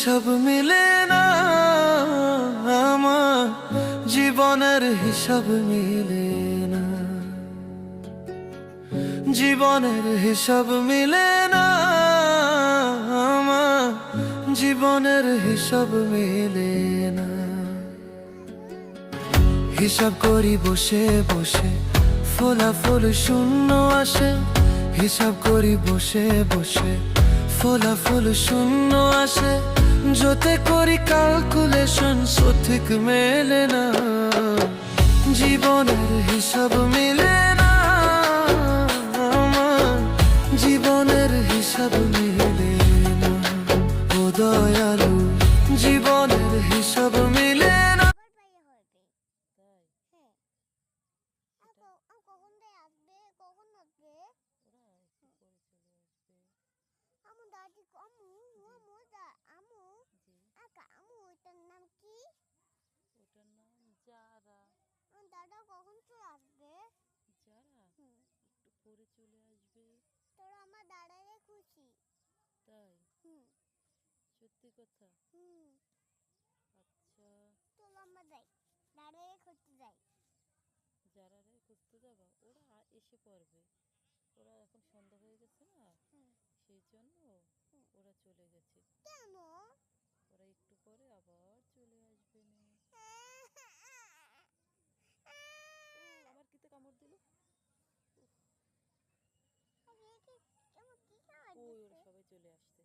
হিসাব মিলে না, আমার জীবনের হিসাব মিলে না, জীবনের হিসাব মিলে না, আমার জীবনের হিসাব মিলে না। হিসাব করি বসে বসে, ফলাফল শূন্য আসে। হিসাব করি বসে বসে, ফলাফল শূন্য আসে। যতে করি ক্যালকুলেশন সঠিক মেলে না, জীবনের হিসাব মিলে না, আমার জীবনের হিসাব মিলে না। ও দয়ালু, জীবনের হিসাব মিলে না। কখন আসবে, কখন আসবে? আমু দাদি আমু আমু আমু আমু ওটার নাম কি? ওটার নাম যারা। দাদা কখন চলে আসবে? যারা একটু পরে চলে আসবে। তোরা আমার দাদারে খুশি তাই? সত্যি কথা? আচ্ছা, চলো আমরা যাই, দাদারে খুঁজতে যাই। যারারে খুঁজতে যাবা? ওরা এসে পড়বে। ওরা এখন সন্ধ্যা হয়ে গেছে না, সেই জন্য ওরা চলে গেছে। কেন? ওরা একটু পরে আবার চলে আসবে না। আমার কিতে কামড় দিল। ওই ওরা সবাই চলে আসছে।